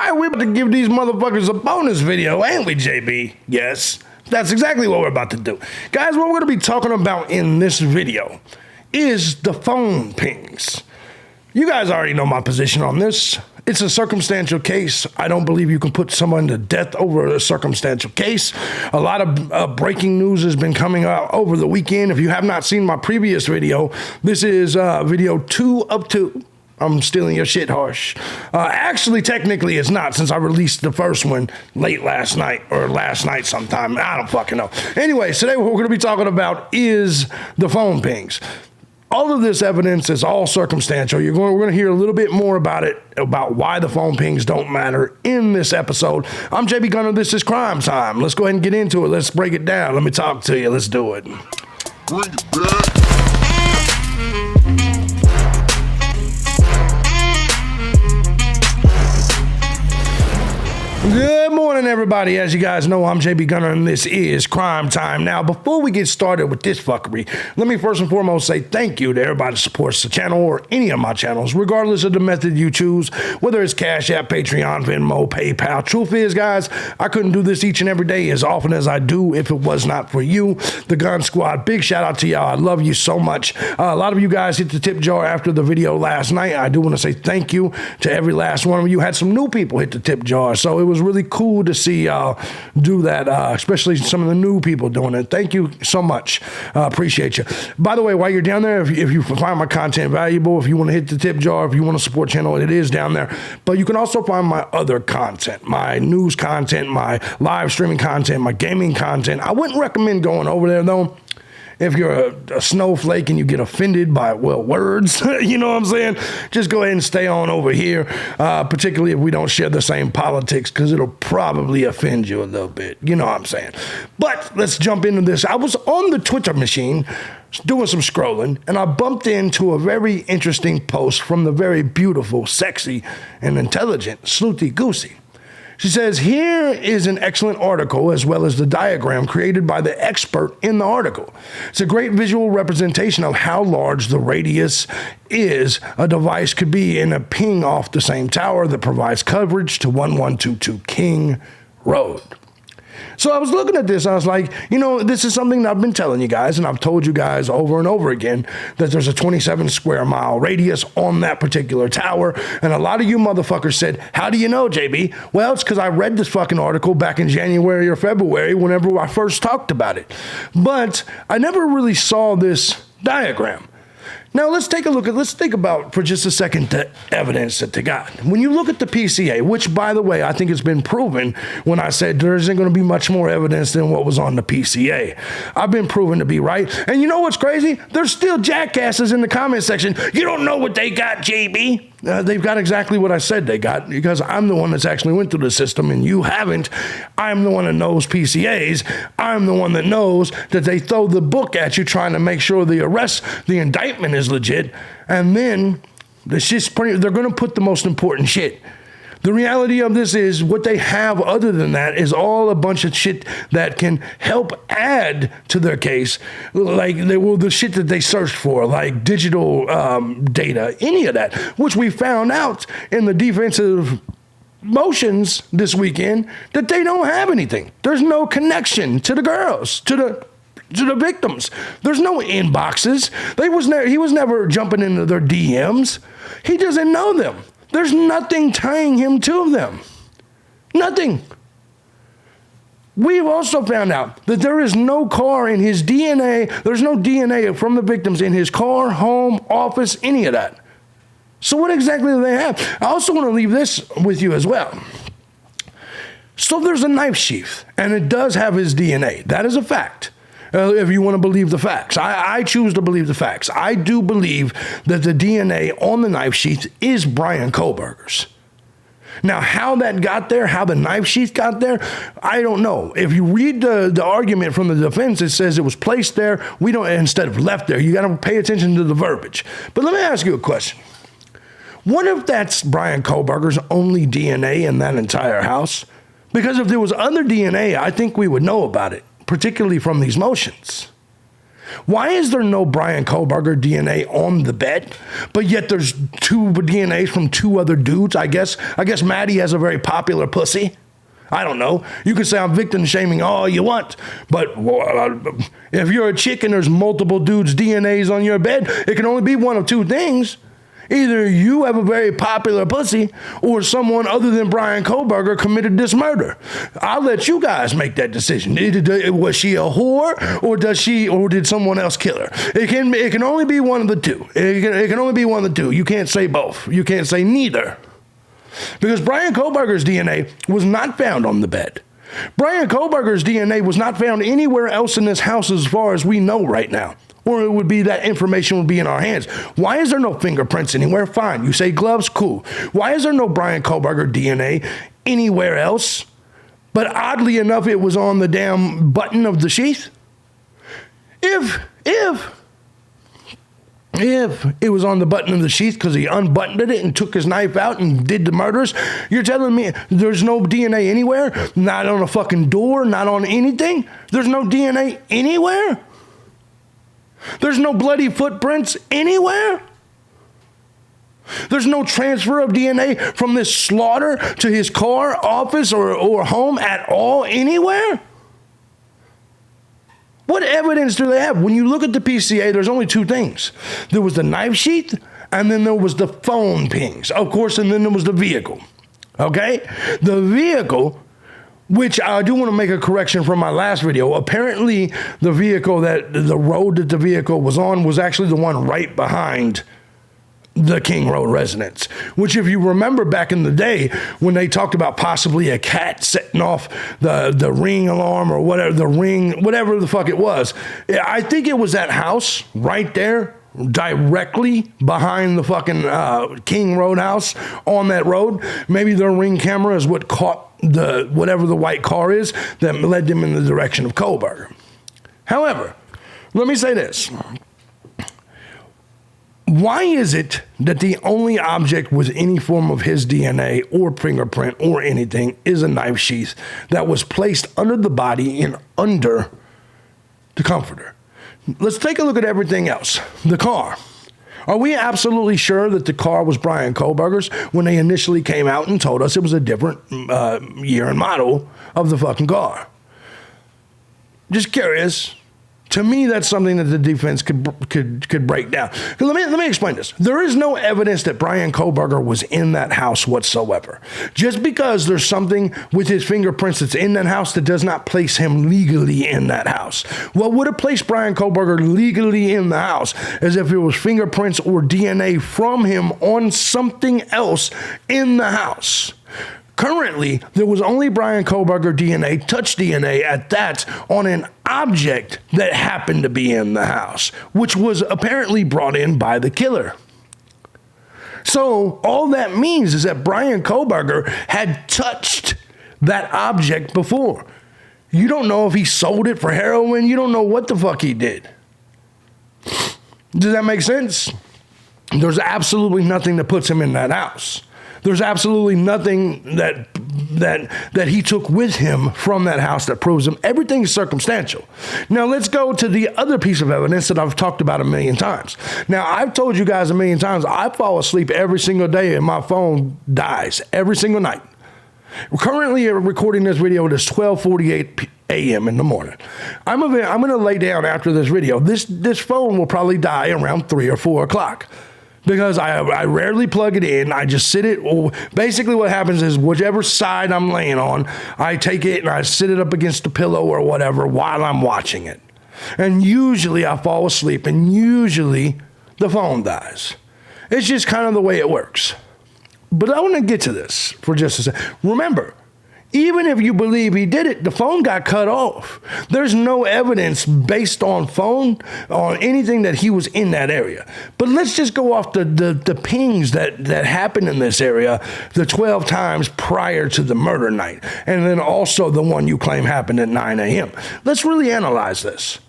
right, we're about to give these motherfuckers a bonus video, ain't we, JB? Yes, that's exactly what we're about to do. Guys, what we're going to be talking about in this video is the phone pings. You guys already know my position on this. It's a circumstantial case. I don't believe you can put someone to death over a circumstantial case. A lot of breaking news has been coming out over the weekend. If you have not seen my previous video, this is video 2 of 2. I'm stealing your shit, Harsh. Actually, technically, it's not, since I released the first one late last night, or last night sometime. I don't fucking know. Anyway, today what we're going to be talking about is the phone pings. All of this evidence is all circumstantial. We're going to hear a little bit more about it, about why the phone pings don't matter in this episode. I'm thejbgunner. This is Crime Time. Let's go ahead and get into it. Let's break it down. Let me talk to you. Let's do it. Bring it back. Good morning, everybody. As you guys know, I'm thejbgunner, and this is Crime Time. Now, before we get started with this fuckery, let me first and foremost say thank you to everybody that supports the channel or any of my channels, regardless of the method you choose, whether it's Cash App, Patreon, Venmo, PayPal. Truth is, guys, I couldn't do this each and every day as often as I do if it was not for you, the Gun Squad. Big shout out to y'all. I love you so much. A lot of you guys hit the tip jar after the video last night. I do want to say thank you to every last one of you. Had some new people hit the tip jar, so it was really cool to see y'all do that, especially some of the new people doing it. Thank you so much. Appreciate you. By the way, while you're down there, if you find my content valuable, if you want to hit the tip jar, if you want to support channel, it is down there. But you can also find my other content, my news content, my live streaming content, my gaming content. I wouldn't recommend going over there, though. If you're a snowflake and you get offended by, well, words, you know what I'm saying? Just go ahead and stay on over here, particularly if we don't share the same politics, because it'll probably offend you a little bit. You know what I'm saying? But let's jump into this. I was on the Twitter machine doing some scrolling, and I bumped into a very interesting post from the very beautiful, sexy, and intelligent Sleuthy Goosey. She says, here is an excellent article as well as the diagram created by the expert in the article. It's a great visual representation of how large the radius is a device could be in a ping off the same tower that provides coverage to 1122 King Road. So I was looking at this, I was like, you know, this is something that I've been telling you guys, and I've told you guys over and over again, that there's a 27 square mile radius on that particular tower, and a lot of you motherfuckers said, how do you know, JB? Well, it's because I read this fucking article back in January or February, whenever I first talked about it. But I never really saw this diagram. Now, let's think about for just a second the evidence that they got. When you look at the PCA, which, by the way, I think it's been proven when I said there isn't going to be much more evidence than what was on the PCA. I've been proven to be right. And you know what's crazy? There's still jackasses in the comment section. You don't know what they got, JB. They've got exactly what I said they got, because I'm the one that's actually went through the system and you haven't. I'm the one that knows PCAs. I'm the one that knows that they throw the book at you trying to make sure the indictment is legit, and then they're going to put the most important shit. The reality of this is what they have other than that is all a bunch of shit that can help add to their case, like the shit that they searched for, like digital data, any of that, which we found out in the defensive motions this weekend that they don't have anything. There's no connection to the girls, to the victims. There's no inboxes. He was never jumping into their DMs. He doesn't know them. There's nothing tying him to them. Nothing. We've also found out that there is no car in his DNA. There's no DNA from the victims in his car, home, office, any of that. So what exactly do they have? I also want to leave this with you as well. So there's a knife sheath, and it does have his DNA. That is a fact. If you want to believe the facts. I choose to believe the facts. I do believe that the DNA on the knife sheath is Bryan Kohberger's. Now, how that got there, how the knife sheath got there, I don't know. If you read the argument from the defense, it says it was placed there, instead of left there. You got to pay attention to the verbiage. But let me ask you a question. What if that's Bryan Kohberger's only DNA in that entire house? Because if there was other DNA, I think we would know about it, particularly from these motions. Why is there no Brian Kohlberger DNA on the bed, but yet there's two DNAs from two other dudes? I guess Maddie has a very popular pussy. I don't know. You can say I'm victim shaming all you want, but if you're a chick and there's multiple dudes' DNAs on your bed, it can only be one of two things. Either you have a very popular pussy or someone other than Brian Kohlberger committed this murder. I'll let you guys make that decision. Was she a whore or did someone else kill her? It can only be one of the two. It can only be one of the two. You can't say both. You can't say neither. Because Brian Kohlberger's DNA was not found on the bed. Brian Kohlberger's DNA was not found anywhere else in this house as far as we know right now. Or it would be that information would be in our hands. Why is there no fingerprints anywhere? Fine. You say gloves? Cool. Why is there no Brian Kohlberger DNA anywhere else? But oddly enough, it was on the damn button of the sheath. If it was on the button of the sheath because he unbuttoned it and took his knife out and did the murders, you're telling me there's no DNA anywhere? Not on a fucking door, not on anything? There's no DNA anywhere? There's no bloody footprints anywhere? There's no transfer of DNA from this slaughter to his car, office, or home at all anywhere? What evidence do they have? When you look at the PCA, there's only two things. There was the knife sheath, and then there was the phone pings, of course, and then there was the vehicle. Okay? The vehicle, which I do want to make a correction from my last video. Apparently, the road that the vehicle was on was actually the one right behind the King Road residence, which if you remember back in the day when they talked about possibly a cat setting off the ring alarm or whatever the fuck it was, I think it was that house right there directly behind the fucking King Road house on that road. Maybe their ring camera is what caught whatever the white car is that led them in the direction of Kohlberger. However, let me say this. Why is it that the only object with any form of his DNA or fingerprint or anything is a knife sheath that was placed under the body and under the comforter? Let's take a look at everything else. The car. Are we absolutely sure that the car was Brian Kohlberger's when they initially came out and told us it was a different year and model of the fucking car? Just curious. To me, that's something that the defense could break down. Let me explain this. There is no evidence that Brian Kohlberger was in that house whatsoever. Just because there's something with his fingerprints that's in that house that does not place him legally in that house. What would have placed Brian Kohlberger legally in the house is if it was fingerprints or DNA from him on something else in the house. Currently, there was only Brian Kohlberger DNA, touch DNA at that, on an object that happened to be in the house, which was apparently brought in by the killer. So all that means is that Brian Kohlberger had touched that object before. You don't know if he sold it for heroin. You don't know what the fuck he did. Does that make sense? There's absolutely nothing that puts him in that house. There's absolutely nothing that he took with him from that house that proves him. Everything's circumstantial. Now, let's go to the other piece of evidence that I've talked about a million times. Now, I've told you guys a million times, I fall asleep every single day and my phone dies every single night. We're currently recording this video. It is 12:48 a.m. in the morning. I'm going to lay down after this video. This phone will probably die around 3 or 4 o'clock. Because I rarely plug it in. I just sit it. Basically what happens is whichever side I'm laying on, I take it and I sit it up against the pillow or whatever while I'm watching it. And usually I fall asleep and usually the phone dies. It's just kind of the way it works. But I want to get to this for just a second. Remember, even if you believe he did it, the phone got cut off. There's no evidence based on phone on anything that he was in that area. But let's just go off the pings that happened in this area the 12 times prior to the murder night. And then also the one you claim happened at 9 a.m. Let's really analyze this.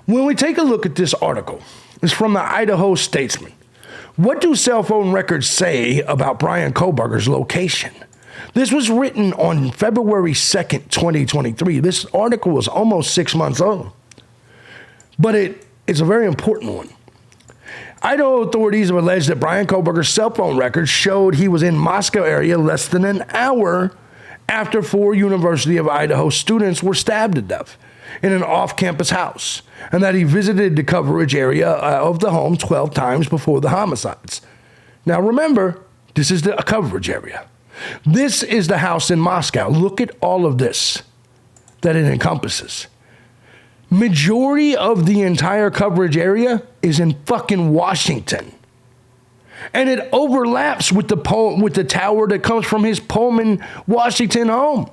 When we take a look at this article, it's from the Idaho Statesman. What do cell phone records say about Brian Kohlberger's location? This was written on February 2nd, 2023. This article was almost 6 months old. But it's a very important one. Idaho authorities have alleged that Bryan Kohberger's cell phone records showed he was in Moscow area less than an hour after 4 University of Idaho students were stabbed to death in an off-campus house, and that he visited the coverage area of the home 12 times before the homicides. Now remember, this is the coverage area. This is the house in Moscow. Look at all of this that it encompasses. Majority of the entire coverage area is in fucking Washington. And it overlaps with the tower that comes from his Pullman, Washington home.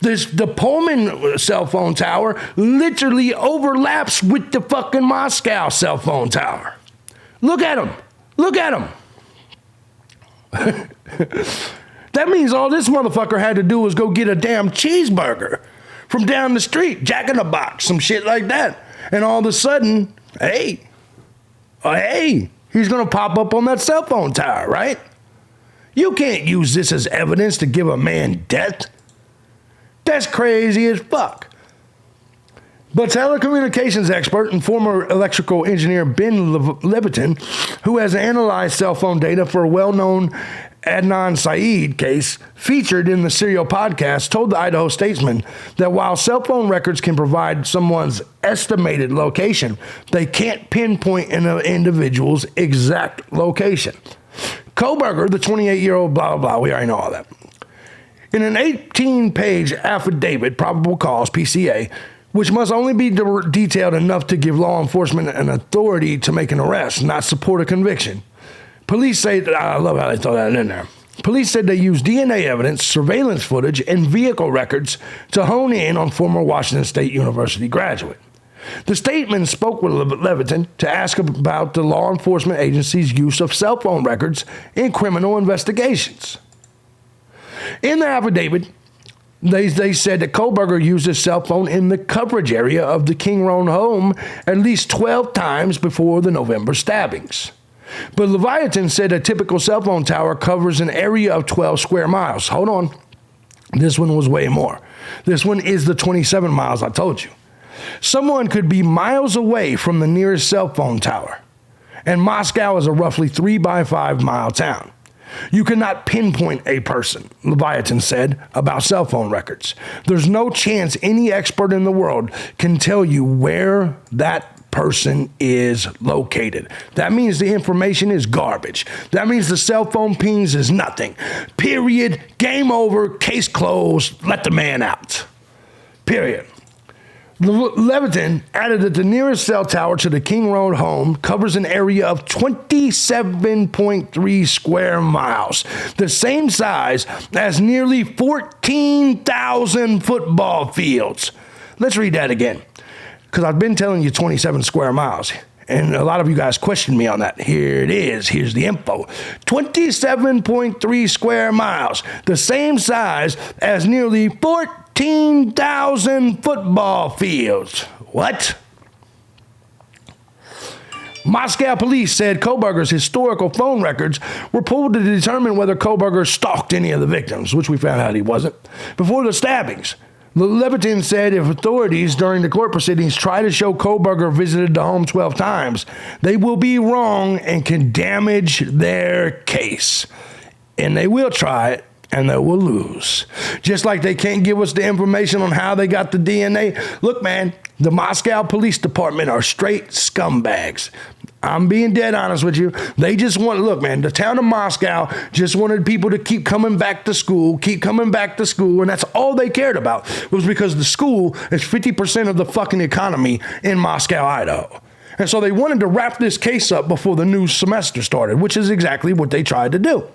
The Pullman cell phone tower literally overlaps with the fucking Moscow cell phone tower. Look at him. Look at him. That means all this motherfucker had to do was go get a damn cheeseburger from down the street, Jack in the Box, some shit like that. And all of a sudden, hey, he's going to pop up on that cell phone tower, right? You can't use this as evidence to give a man death. That's crazy as fuck. But telecommunications expert and former electrical engineer Ben Levitin, who has analyzed cell phone data for a well-known Adnan Syed case featured in the Serial podcast, told the Idaho Statesman that while cell phone records can provide someone's estimated location, they can't pinpoint an individual's exact location. Kohberger, the 28-year-old blah, blah, blah, we already know all that. In an 18-page affidavit, probable cause, PCA, which must only be detailed enough to give law enforcement an authority to make an arrest, not support a conviction. Police say, I love how they throw that in there. Police said they used DNA evidence, surveillance footage, and vehicle records to hone in on former Washington State University graduate. The statement spoke with Levitin to ask about the law enforcement agency's use of cell phone records in criminal investigations. In the affidavit, they said that Kohberger used his cell phone in the coverage area of the King Road home at least 12 times before the November stabbings. But Leviathan said a typical cell phone tower covers an area of 12 square miles. Hold on. This one was way more. This one is the 27 miles I told you. Someone could be miles away from the nearest cell phone tower, and Moscow is a roughly 3 by 5 mile town. You cannot pinpoint a person, Leviathan said about cell phone records. There's no chance any expert in the world can tell you where that person is located. That means the information is garbage. That means the cell phone pings is nothing. Period. Game over. Case closed. Let the man out. Period. Levitin added that the nearest cell tower to the King Road home covers an area of 27.3 square miles, the same size as nearly 14,000 football fields. Let's read that again, because I've been telling you 27 square miles, and a lot of you guys questioned me on that. Here it is. Here's the info. 27.3 square miles, the same size as nearly 14,000 football fields. What? Moscow police said Kohberger's historical phone records were pulled to determine whether Kohberger stalked any of the victims, which we found out he wasn't, before the stabbings. Levitin said if authorities during the court proceedings try to show Kohberger visited the home 12 times, they will be wrong and can damage their case. And they will try it, and they will lose. Just like they can't give us the information on how they got the DNA. Look, man, the Moscow Police Department are straight scumbags. I'm being dead honest with you. They just want, look, man, the town of Moscow just wanted people to keep coming back to school, and that's all they cared about, was because the school is 50% of the fucking economy in Moscow, Idaho. And so they wanted to wrap this case up before the new semester started, which is exactly what they tried to do.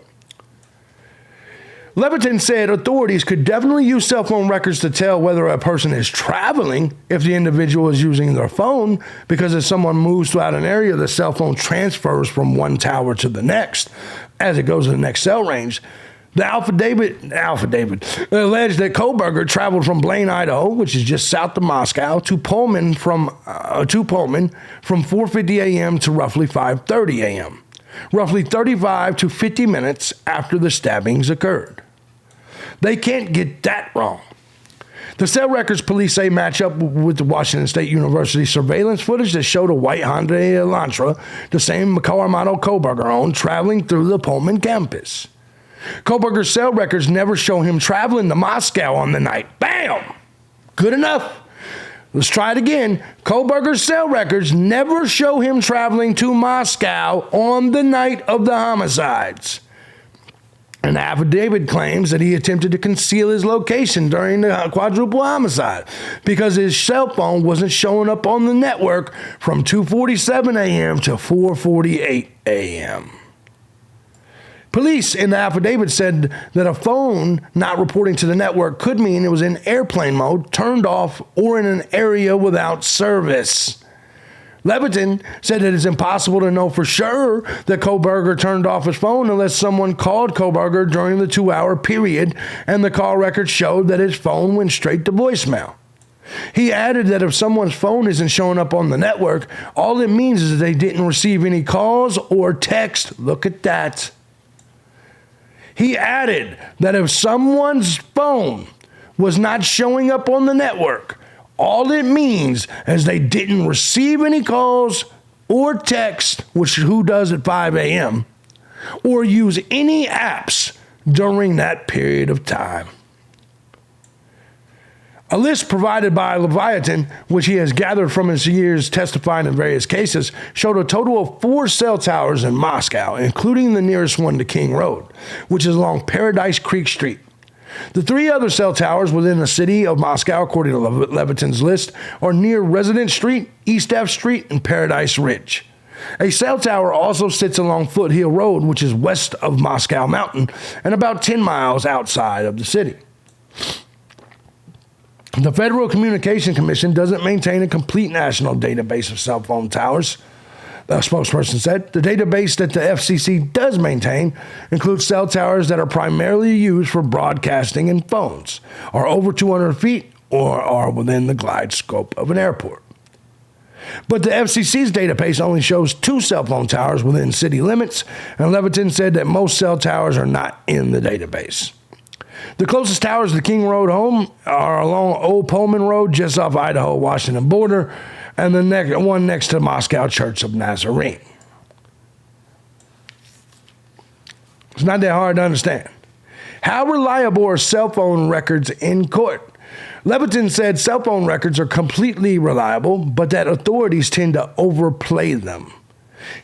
Levitin said authorities could definitely use cell phone records to tell whether a person is traveling if the individual is using their phone, because if someone moves throughout an area, the cell phone transfers from one tower to the next as it goes to the next cell range. The affidavit alleged that Kohberger traveled from Blaine, Idaho, which is just south of Moscow, to Pullman from 4:50 a.m. to roughly 5:30 a.m., roughly 35 to 50 minutes after the stabbings occurred. They can't get that wrong. The cell records, police say, match up with the Washington State University surveillance footage that showed a white Honda Elantra, the same car model Koberger owned, traveling through the Pullman campus. Koberger's cell records never show him traveling to Moscow on the night. Bam! Good enough. Let's try it again. Koberger's cell records never show him traveling to Moscow on the night of the homicides. An affidavit claims that he attempted to conceal his location during the quadruple homicide because his cell phone wasn't showing up on the network from 2:47 a.m. to 4:48 a.m. Police in the affidavit said that a phone not reporting to the network could mean it was in airplane mode, turned off, or in an area without service. Levitin said that it's impossible to know for sure that Koberger turned off his phone unless someone called Koberger during the 2-hour period, and the call record showed that his phone went straight to voicemail. He added that if someone's phone isn't showing up on the network, all it means is that they didn't receive any calls or text. Look at that. He added that if someone's phone was not showing up on the network, all it means is they didn't receive any calls or text, which who does at 5 a.m., or use any apps during that period of time. A list provided by Leviathan, which he has gathered from his years testifying in various cases, showed a total of 4 cell towers in Moscow, including the nearest one to King Road, which is along Paradise Creek Street. The 3 other cell towers within the city of Moscow, according to Levitin's list, are near Resident Street, East F Street, and Paradise Ridge. A cell tower also sits along Foothill Road, which is west of Moscow Mountain and about 10 miles outside of the city. The Federal Communication Commission doesn't maintain a complete national database of cell phone towers. The spokesperson said the database that the FCC does maintain includes cell towers that are primarily used for broadcasting and phones, are over 200 feet, or are within the glide scope of an airport. But the FCC's database only shows 2 cell phone towers within city limits, and Levitin said that most cell towers are not in the database. The closest towers to the King Road home are along Old Pullman Road, just off Idaho-Washington border, and the one next to Moscow Church of Nazarene. It's not that hard to understand. How reliable are cell phone records in court? Levitin said cell phone records are completely reliable, but that authorities tend to overplay them.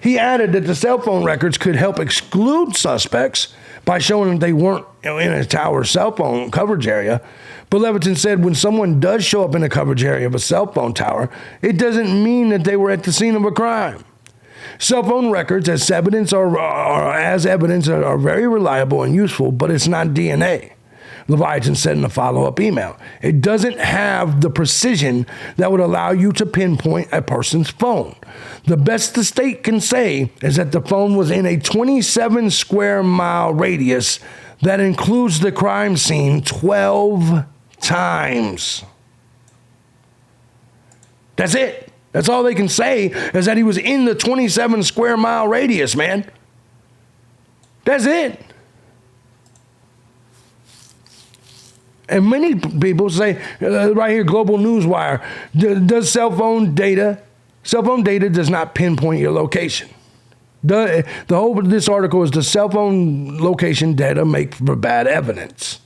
He added that the cell phone records could help exclude suspects by showing that they weren't in a tower cell phone coverage area. But Levitin said when someone does show up in the coverage area of a cell phone tower, it doesn't mean that they were at the scene of a crime. Cell phone records as evidence are very reliable and useful, but it's not DNA. Leviathan said in a follow-up email, it doesn't have the precision that would allow you to pinpoint a person's phone. The best the state can say is that the phone was in a 27 square mile radius that includes the crime scene 12 times. That's it. That's all they can say is that he was in the 27 square mile radius, man. That's it. And many people say, right here, Global Newswire, does cell phone data does not pinpoint your location. The whole of this article is, does cell phone location data make for bad evidence?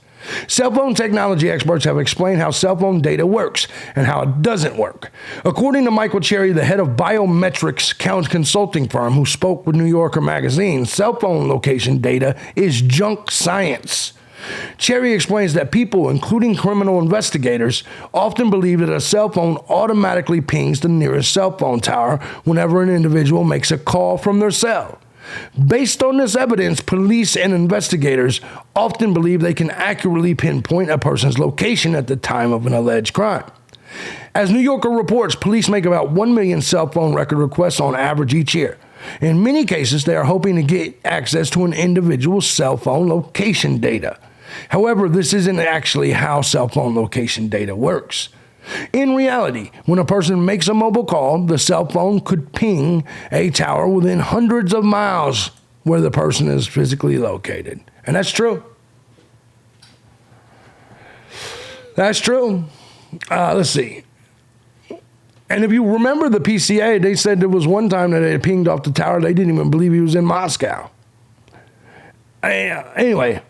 Cell phone technology experts have explained how cell phone data works and how it doesn't work. According to Michael Cherry, the head of biometrics consulting firm who spoke with New Yorker magazine, cell phone location data is junk science. Cherry explains that people, including criminal investigators, often believe that a cell phone automatically pings the nearest cell phone tower whenever an individual makes a call from their cell. Based on this evidence, police and investigators often believe they can accurately pinpoint a person's location at the time of an alleged crime. As New Yorker reports, police make about 1 million cell phone record requests on average each year. In many cases, they are hoping to get access to an individual's cell phone location data. However, this isn't actually how cell phone location data works. In reality, when a person makes a mobile call, the cell phone could ping a tower within hundreds of miles where the person is physically located. And that's true. That's true. Let's see. And if you remember the PCA, they said there was one time that they pinged off the tower. They didn't even believe he was in Moscow. Anyway,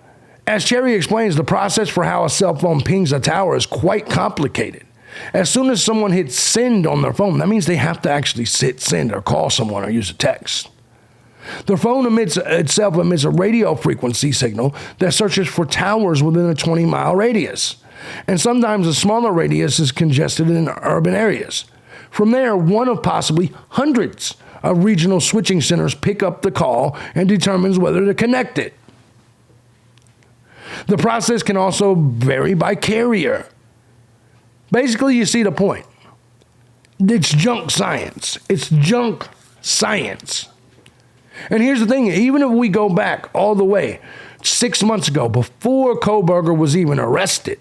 as Cherry explains, the process for how a cell phone pings a tower is quite complicated. As soon as someone hits send on their phone, that means they have to actually hit send or call someone or use a text. The phone itself emits a radio frequency signal that searches for towers within a 20-mile radius. And sometimes a smaller radius is congested in urban areas. From there, one of possibly hundreds of regional switching centers pick up the call and determines whether to connect it. The process can also vary by carrier. Basically, you see the point. It's junk science. It's junk science. And here's the thing, even if we go back all the way 6 months ago, before Kohberger was even arrested,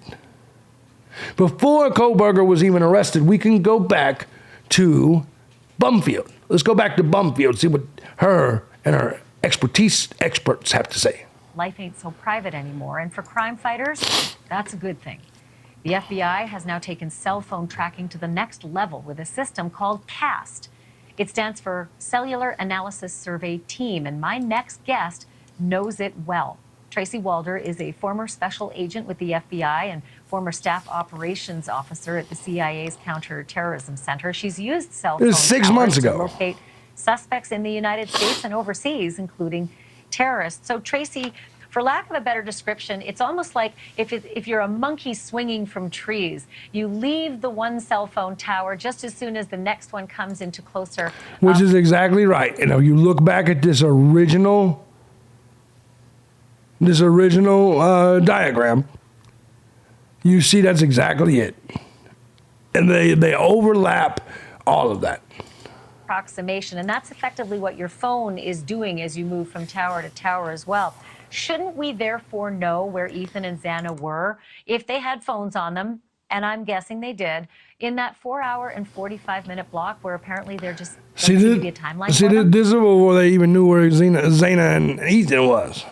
we can go back to Bumfield. Let's go back to Bumfield, see what her and her experts have to say. Life ain't so private anymore, and for crime fighters, that's a good thing. The FBI has now taken cell phone tracking to the next level with a system called CAST. It stands for Cellular Analysis Survey Team, and my next guest knows it well. Tracy Walder is a former special agent with the FBI and former staff operations officer at the CIA's Counterterrorism Center. She's used cell phone 6 months ago to locate suspects in the United States and overseas, including terrorists. So, Tracy, for lack of a better description, it's almost like if you're a monkey swinging from trees, you leave the one cell phone tower just as soon as the next one comes into closer. Which is exactly right. You know, you look back at this original diagram, you see that's exactly it. And they overlap all of that. Approximation, and that's effectively what your phone is doing as you move from tower to tower as well. Shouldn't we therefore know where Ethan and Xana were if they had phones on them, and I'm guessing they did, in that 4-hour and 45-minute block where apparently they're just doesn't seem to be a timeline for them? This is before they even knew where Xana and Ethan was.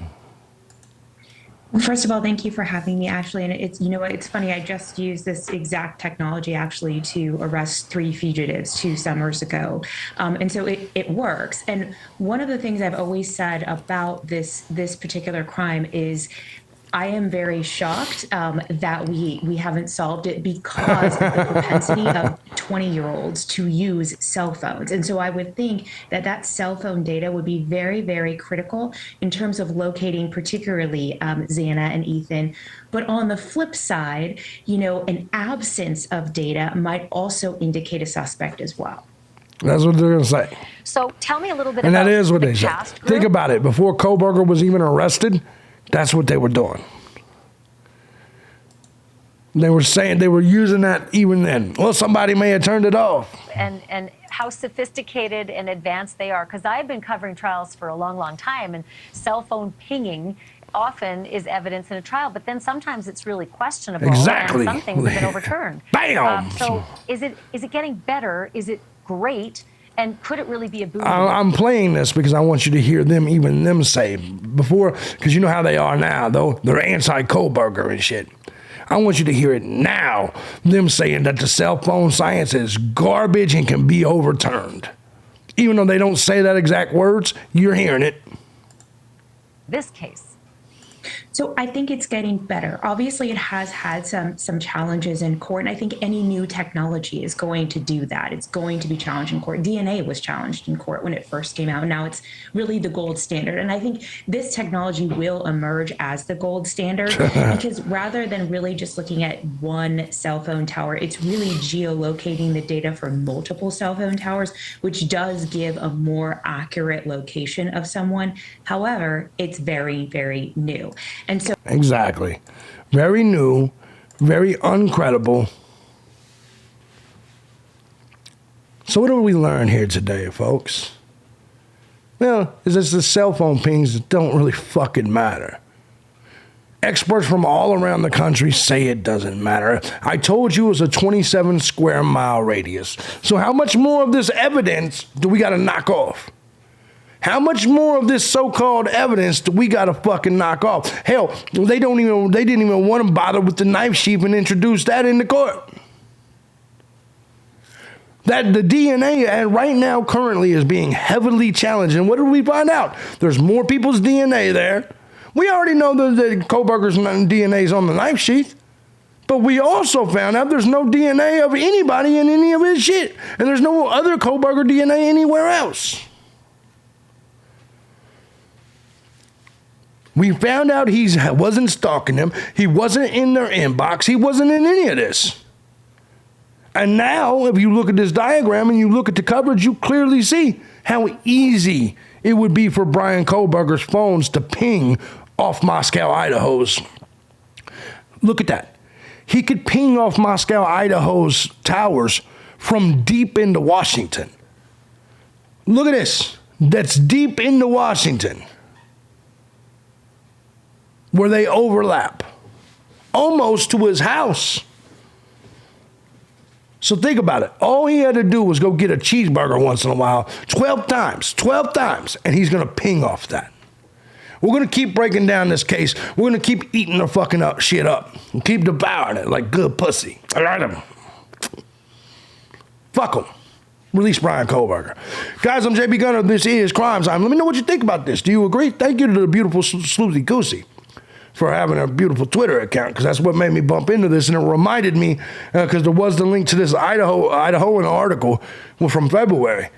Well, first of all, thank you for having me, Ashley. And it's, you know what, it's funny, I just used this exact technology actually to arrest 3 fugitives 2 summers ago. And so it works. And one of the things I've always said about this particular crime is I am very shocked that we haven't solved it because of the propensity of 20-year-olds to use cell phones. And so I would think that cell phone data would be very, very critical in terms of locating particularly Xana and Ethan. But on the flip side, you know, an absence of data might also indicate a suspect as well. That's what they're going to say. So tell me a little bit and about that is what the they say. CAST group. Think about it. Before Kohberger was even arrested, that's what they were doing. They were saying they were using that even then. Well, somebody may have turned it off. And how sophisticated and advanced they are. Because I've been covering trials for a long, long time, and cell phone pinging often is evidence in a trial, but then sometimes it's really questionable. Exactly. And some things have been overturned. Bam! So is it getting better? Is it great? And could it really be a boom? I'm playing this because I want you to hear them say before, because you know how they are now, though. They're anti-Kohberger and shit. I want you to hear it now, them saying that the cell phone science is garbage and can be overturned. Even though they don't say that exact words, you're hearing it. This case. So I think it's getting better. Obviously, it has had some challenges in court, and I think any new technology is going to do that. It's going to be challenged in court. DNA was challenged in court when it first came out. Now it's really the gold standard. And I think this technology will emerge as the gold standard because rather than really just looking at one cell phone tower, it's really geolocating the data for multiple cell phone towers, which does give a more accurate location of someone. However, it's very, very new. And so exactly. Very new, very uncredible. So what do we learn here today, folks? Well, is this the cell phone pings that don't really fucking matter. Experts from all around the country say it doesn't matter. I told you it was a 27 square mile radius. So how much more of this evidence do we got to knock off? How much more of this so-called evidence do we gotta fucking knock off? Hell, they didn't even want to bother with the knife sheath and introduce that into court. That the DNA right now currently is being heavily challenged. And what did we find out? There's more people's DNA there. We already know that Kohberger's DNA is on the knife sheath. But we also found out there's no DNA of anybody in any of his shit. And there's no other Kohberger DNA anywhere else. We found out he wasn't stalking them. He wasn't in their inbox. He wasn't in any of this. And now, if you look at this diagram and you look at the coverage, you clearly see how easy it would be for Brian Kohberger's phones to ping off Moscow, Idaho's. Look at that. He could ping off Moscow, Idaho's towers from deep into Washington. Look at this. That's deep into Washington, where they overlap, almost to his house. So think about it. All he had to do was go get a cheeseburger once in a while, 12 times, and he's going to ping off that. We're going to keep breaking down this case. We're going to keep eating the fucking shit up and keep devouring it like good pussy. I like him. Fuck him. Release Brian Kohberger. Guys, I'm JB Gunner. This is Crime Time. Let me know what you think about this. Do you agree? Thank you to the beautiful Sloozy Goosey for having a beautiful Twitter account, because that's what made me bump into this, and it reminded me, because there was the link to this Idahoan article from February,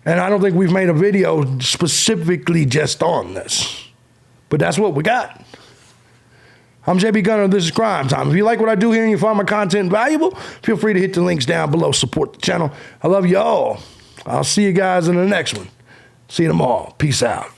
and I don't think we've made a video specifically just on this, but that's what we got. I'm JB Gunner. This is Crime Time. If you like what I do here and you find my content valuable, feel free to hit the links down below. Support the channel. I love you all. I'll see you guys in the next one. See you tomorrow. Peace out.